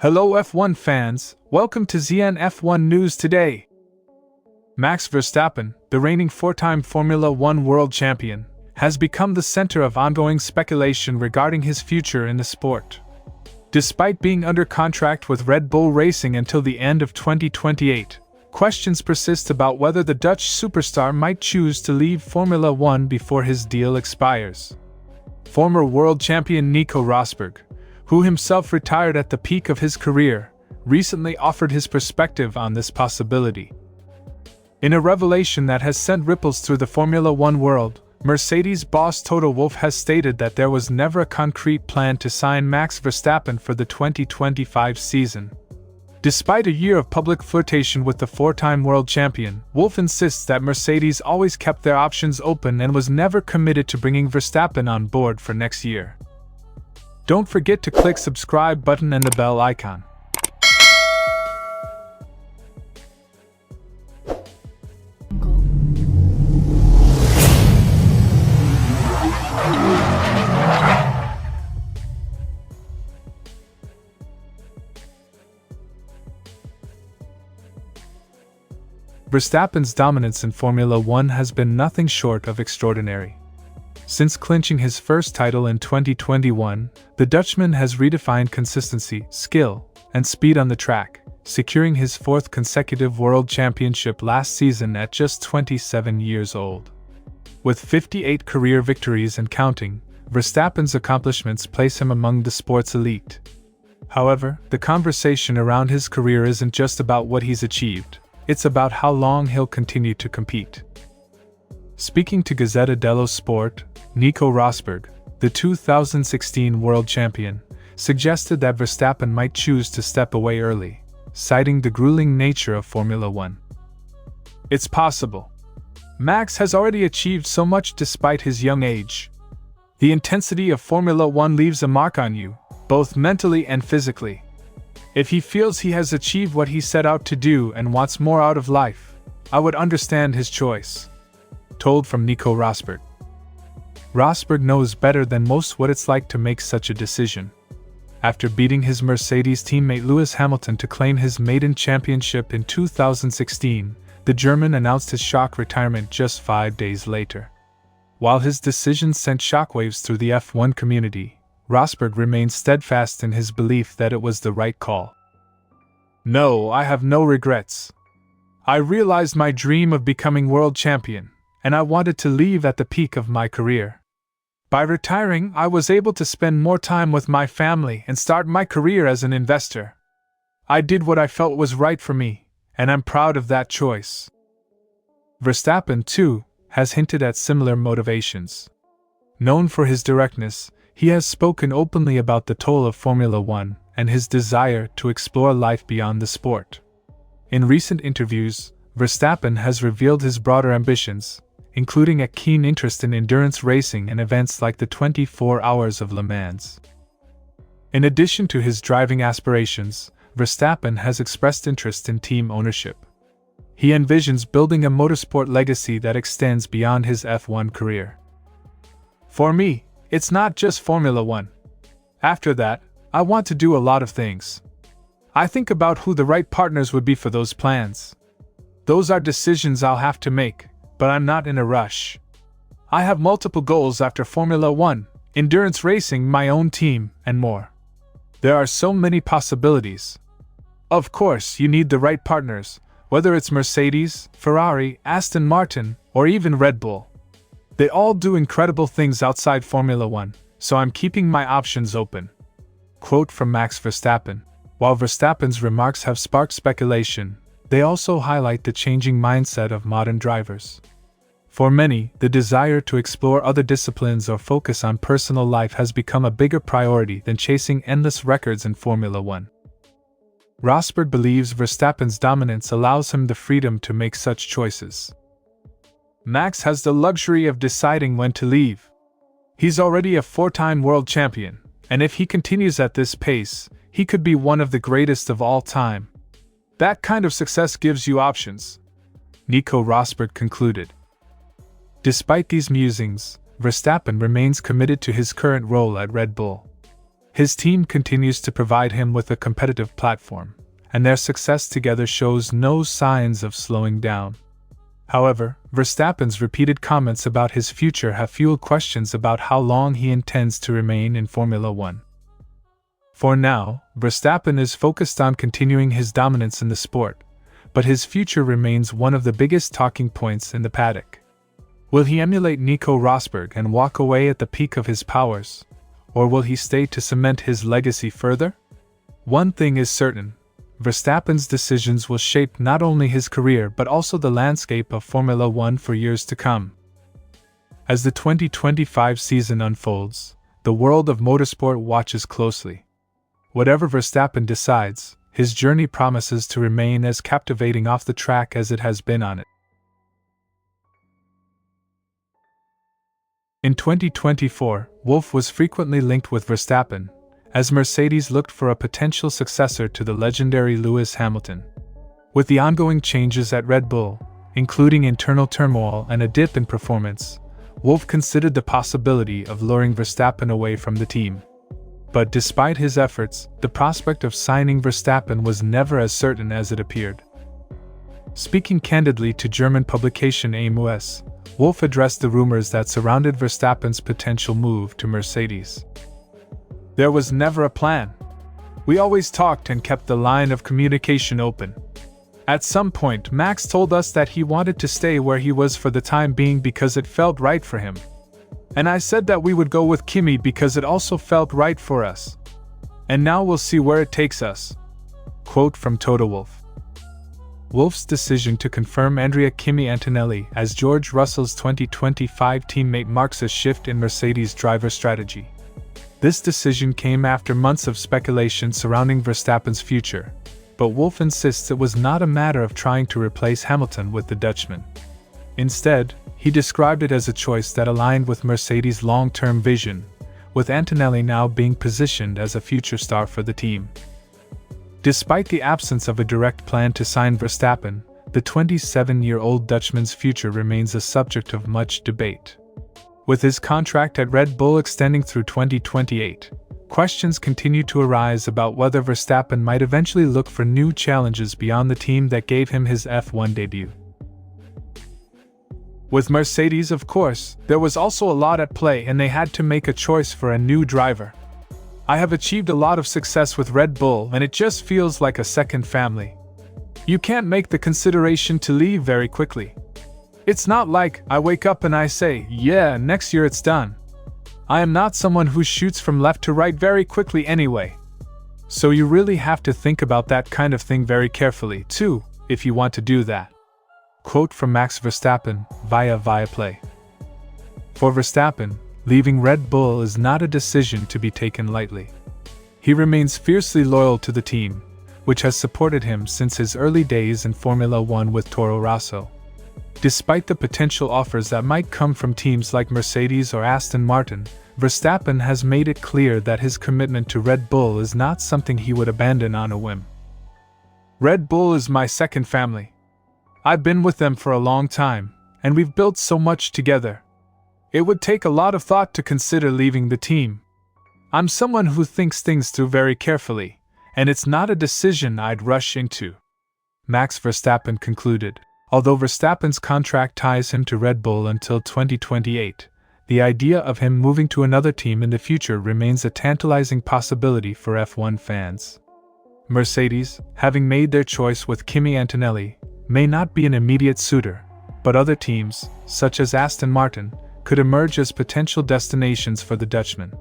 Hello F1 fans, welcome to ZN F1 News today. Max Verstappen, the reigning four-time Formula One world champion, has become the center of ongoing speculation regarding his future in the sport. Despite being under contract with Red Bull Racing until the end of 2028, questions persist about whether the Dutch superstar might choose to leave Formula One before his deal expires. Former world champion Nico Rosberg, who himself retired at the peak of his career, recently offered his perspective on this possibility. In a revelation that has sent ripples through the Formula One world, Mercedes boss Toto Wolff has stated that there was never a concrete plan to sign Max Verstappen for the 2025 season. Despite a year of public flirtation with the four-time world champion, Wolff insists that Mercedes always kept their options open and was never committed to bringing Verstappen on board for next year. Don't forget to click subscribe button and the bell icon. Verstappen's dominance in Formula One has been nothing short of extraordinary. Since clinching his first title in 2021, the Dutchman has redefined consistency, skill, and speed on the track, securing his fourth consecutive world championship last season at just 27 years old. With 58 career victories and counting, Verstappen's accomplishments place him among the sport's elite. However, the conversation around his career isn't just about what he's achieved, it's about how long he'll continue to compete. Speaking to Gazzetta dello Sport, Nico Rosberg, the 2016 world champion, suggested that Verstappen might choose to step away early, citing the grueling nature of Formula One. It's possible. Max has already achieved so much despite his young age. The intensity of Formula One leaves a mark on you, both mentally and physically. If he feels he has achieved what he set out to do and wants more out of life, I would understand his choice. Told from Nico Rosberg. Rosberg knows better than most what it's like to make such a decision. After beating his Mercedes teammate Lewis Hamilton to claim his maiden championship in 2016, the German announced his shock retirement just 5 days later. While his decision sent shockwaves through the F1 community, Rosberg remained steadfast in his belief that it was the right call. "No, I have no regrets. I realized my dream of becoming world champion, and I wanted to leave at the peak of my career. By retiring, I was able to spend more time with my family and start my career as an investor. I did what I felt was right for me, and I'm proud of that choice." Verstappen, too, has hinted at similar motivations. Known for his directness, he has spoken openly about the toll of Formula One and his desire to explore life beyond the sport. In recent interviews, Verstappen has revealed his broader ambitions, including a keen interest in endurance racing and events like the 24 Hours of Le Mans. In addition to his driving aspirations, Verstappen has expressed interest in team ownership. He envisions building a motorsport legacy that extends beyond his F1 career. "For me, it's not just Formula One. After that, I want to do a lot of things. I think about who the right partners would be for those plans. Those are decisions I'll have to make, but I'm not in a rush. I have multiple goals after Formula One, endurance racing, my own team, and more. There are so many possibilities. Of course, you need the right partners, whether it's Mercedes, Ferrari, Aston Martin, or even Red Bull. They all do incredible things outside Formula One, so I'm keeping my options open." Quote from Max Verstappen. While Verstappen's remarks have sparked speculation, they also highlight the changing mindset of modern drivers. For many, the desire to explore other disciplines or focus on personal life has become a bigger priority than chasing endless records in Formula One. Rosberg believes Verstappen's dominance allows him the freedom to make such choices. Max has the luxury of deciding when to leave. He's already a four-time world champion, and if he continues at this pace, he could be one of the greatest of all time. That kind of success gives you options, Nico Rosberg concluded. Despite these musings, Verstappen remains committed to his current role at Red Bull. His team continues to provide him with a competitive platform, and their success together shows no signs of slowing down. However, Verstappen's repeated comments about his future have fueled questions about how long he intends to remain in Formula One. For now, Verstappen is focused on continuing his dominance in the sport, but his future remains one of the biggest talking points in the paddock. Will he emulate Nico Rosberg and walk away at the peak of his powers, or will he stay to cement his legacy further? One thing is certain: Verstappen's decisions will shape not only his career but also the landscape of Formula One for years to come. As the 2025 season unfolds, the world of motorsport watches closely. Whatever Verstappen decides, his journey promises to remain as captivating off the track as it has been on it. In 2024, Wolff was frequently linked with Verstappen, as Mercedes looked for a potential successor to the legendary Lewis Hamilton. With the ongoing changes at Red Bull, including internal turmoil and a dip in performance, Wolff considered the possibility of luring Verstappen away from the team. But despite his efforts, the prospect of signing Verstappen was never as certain as it appeared. Speaking candidly to German publication Rumours, Wolff addressed the rumors that surrounded Verstappen's potential move to Mercedes. "There was never a plan. We always talked and kept the line of communication open. At some point, Max told us that he wanted to stay where he was for the time being because it felt right for him. And I said that we would go with Kimi because it also felt right for us. And now we'll see where it takes us." Quote from Toto Wolff. Wolff's decision to confirm Andrea Kimi Antonelli as George Russell's 2025 teammate marks a shift in Mercedes' driver strategy. This decision came after months of speculation surrounding Verstappen's future, but Wolff insists it was not a matter of trying to replace Hamilton with the Dutchman. Instead, he described it as a choice that aligned with Mercedes' long-term vision, with Antonelli now being positioned as a future star for the team. Despite the absence of a direct plan to sign Verstappen, the 27-year-old Dutchman's future remains a subject of much debate. With his contract at Red Bull extending through 2028, questions continue to arise about whether Verstappen might eventually look for new challenges beyond the team that gave him his F1 debut. With Mercedes, of course, there was also a lot at play and they had to make a choice for a new driver. "I have achieved a lot of success with Red Bull and it just feels like a second family. You can't make the consideration to leave very quickly. It's not like I wake up and I say, yeah, next year it's done. I am not someone who shoots from left to right very quickly anyway. So you really have to think about that kind of thing very carefully, too, if you want to do that." Quote from Max Verstappen via Viaplay. For Verstappen, leaving Red Bull is not a decision to be taken lightly. He remains fiercely loyal to the team, which has supported him since his early days in Formula One with Toro Rosso. Despite the potential offers that might come from teams like Mercedes or Aston Martin, Verstappen has made it clear that his commitment to Red Bull is not something he would abandon on a whim. "Red Bull is my second family. I've been with them for a long time, and we've built so much together. It would take a lot of thought to consider leaving the team. I'm someone who thinks things through very carefully, and it's not a decision I'd rush into," Max Verstappen concluded. Although Verstappen's contract ties him to Red Bull until 2028, the idea of him moving to another team in the future remains a tantalizing possibility for F1 fans. Mercedes, having made their choice with Kimi Antonelli, may not be an immediate suitor, but other teams, such as Aston Martin, could emerge as potential destinations for the Dutchman.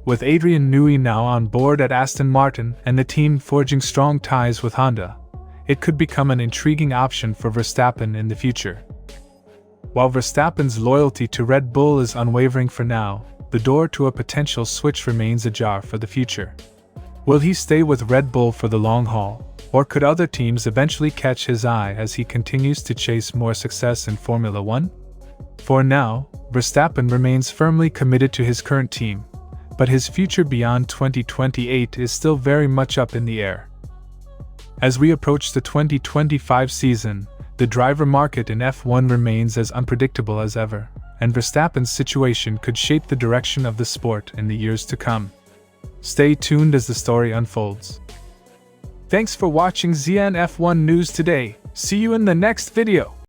With Adrian Newey now on board at Aston Martin and the team forging strong ties with Honda, it could become an intriguing option for Verstappen in the future. While Verstappen's loyalty to Red Bull is unwavering for now, the door to a potential switch remains ajar for the future. Will he stay with Red Bull for the long haul, or could other teams eventually catch his eye as he continues to chase more success in Formula One? For now, Verstappen remains firmly committed to his current team, but his future beyond 2028 is still very much up in the air. As we approach the 2025 season, the driver market in F1 remains as unpredictable as ever, and Verstappen's situation could shape the direction of the sport in the years to come. Stay tuned as the story unfolds. Thanks for watching ZN F1 News today. See you in the next video.